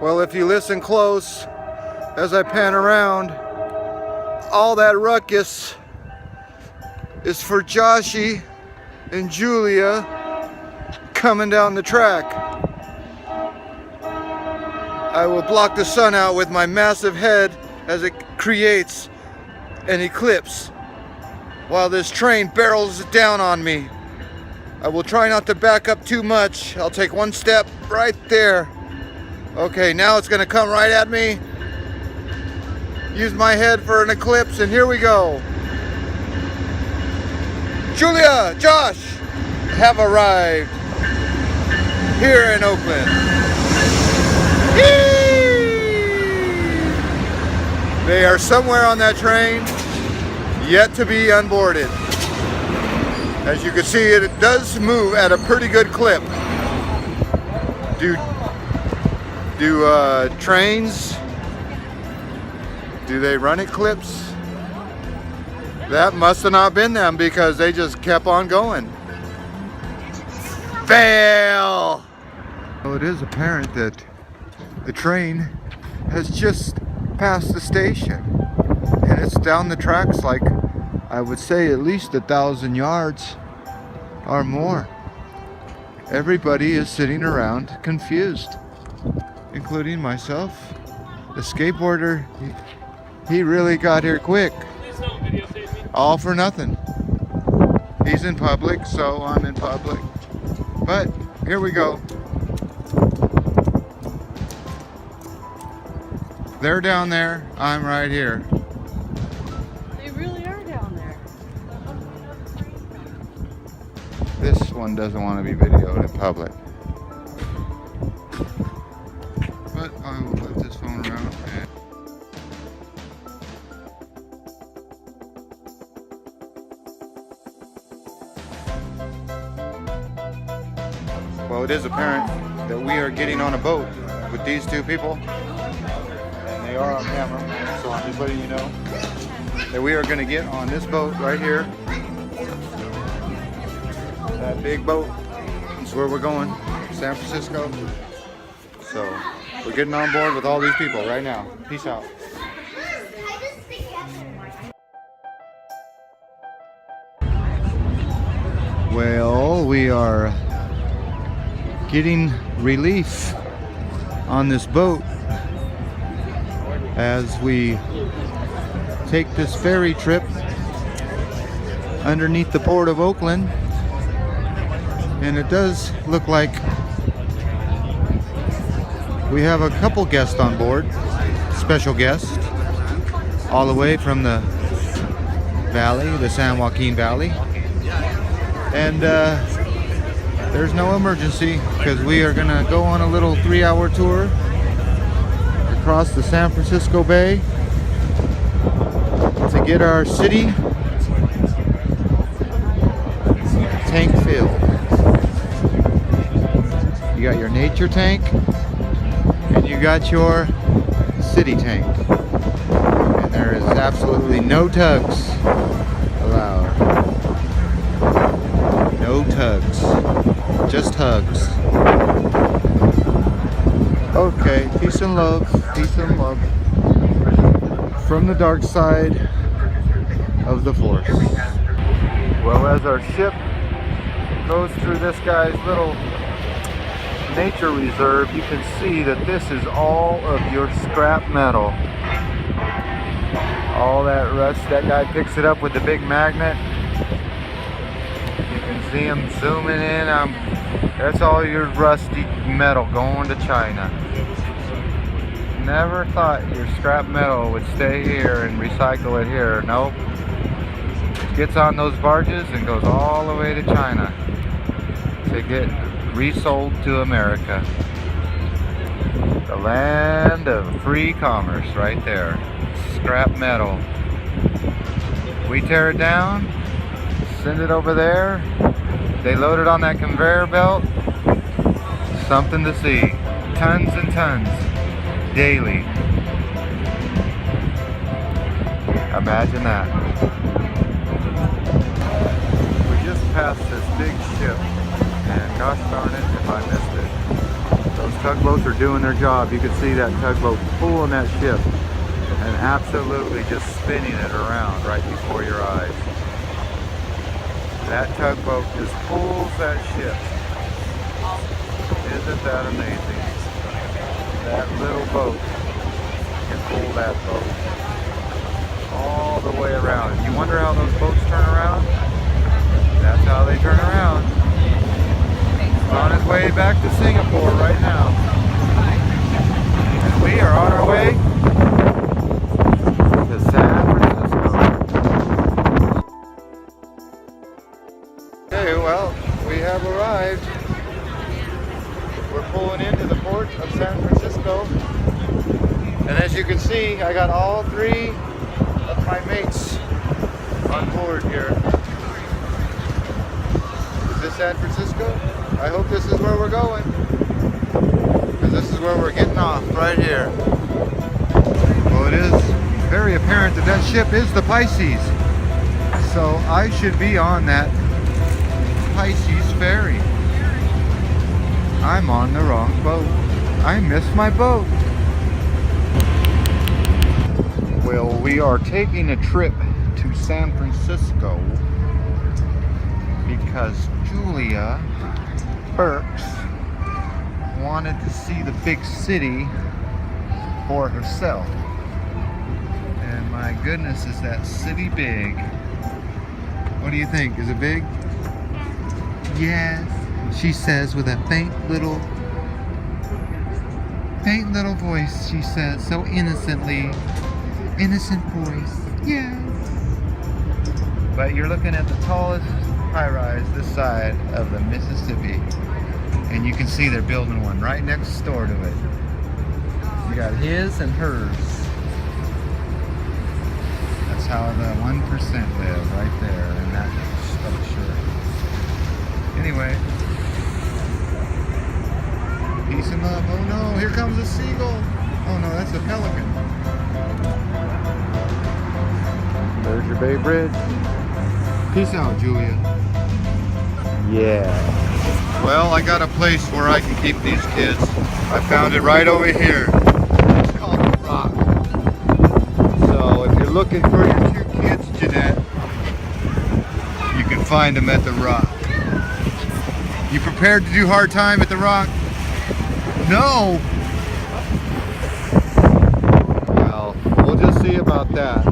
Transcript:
Well, if you listen close as I pan around, all that ruckus is for Joshy and Julia coming down the track. I will block the sun out with my massive head as it creates an eclipse while this train barrels down on me. I will try not to back up too much. I'll take one step right there. Okay, now it's gonna come right at me. Use my head for an eclipse, and here we go. Julia, Josh have arrived here in Oakland. They are somewhere on that train, yet to be unboarded. As you can see, it does move at a pretty good clip. Do trains, do they run at clips? That must have not been them, because they just kept on going. Fail! Well, it is apparent that the train has just passed the station, and it's down the tracks like, I would say, at least 1,000 yards or more. Everybody is sitting around confused, including myself. The skateboarder, he really got here quick. All for nothing. He's in public, so I'm in public. But here we go. They're down there, I'm right here. They really are down there. This one doesn't want to be videoed in public. But I will put this phone around and... Well, it is apparent that we are getting on a boat with these two people. And they are on camera, so I'm just letting you know that we are going to get on this boat right here. That big boat is where we're going, San Francisco. So we're getting on board with all these people right now. Peace out. Well, we are getting relief on this boat as we take this ferry trip underneath the port of Oakland. And it does look like we have a couple guests on board, special guests, all the way from the valley, the San Joaquin Valley. And there's no emergency, because we are gonna go on a little 3-hour tour across the San Francisco Bay to get our city tank filled. You got your nature tank and you got your city tank, and there is absolutely no tugs allowed. No tugs, just hugs. Okay, peace and love, peace and love from the dark side of the force. Well, as our ship goes through this guy's little nature reserve, you can see that this is all of your scrap metal. All that rust, that guy picks it up with the big magnet. You can see him zooming in. That's all your rusty metal going to China. Never thought your scrap metal would stay here and recycle it here. Nope. It gets on those barges and goes all the way to China to get resold to America. The land of free commerce right there. Scrap metal. We tear it down, send it over there. They load it on that conveyor belt. Something to see. Tons and tons daily. Imagine that. We just passed this big ship, and gosh darn it if I missed it. Those tugboats are doing their job. You can see that tugboat pulling that ship and absolutely just spinning it around right before your eyes. That tugboat just pulls that ship. Isn't that amazing? That little boat can pull that boat all the way around. You wonder how those boats turn around? That's how they turn around. It's on its way back to Singapore right now. And we are on our way to San Francisco. Okay, well, we have arrived. We're pulling into the port of San Francisco. And as you can see, I got all three of my mates on board here. Is this San Francisco? I hope this is where we're going. Because this is where we're getting off, right here. Well, it is very apparent that that ship is the Pisces. So I should be on that Pisces ferry. I'm on the wrong boat. I missed my boat. Well, we are taking a trip to San Francisco because Julia Burks wanted to see the big city for herself. And my goodness, is that city big? What do you think? Is it big? Yes, she says with a faint little voice. She says so innocently. Innocent voice. Yes. But you're looking at the tallest high-rise this side of the Mississippi, and you can see they're building one right next door to it. You got his and hers. That's how the 1% live, right there in that structure. Anyway, peace and love. Oh no, here comes a seagull. Oh no, that's a pelican. There's your Bay Bridge. Peace out, Julia. Yeah. Well, I got a place where I can keep these kids. I found it right over here. It's called The Rock. So if you're looking for your two kids, Jeanette, you can find them at The Rock. You prepared to do hard time at The Rock? No. Well, we'll just see about that.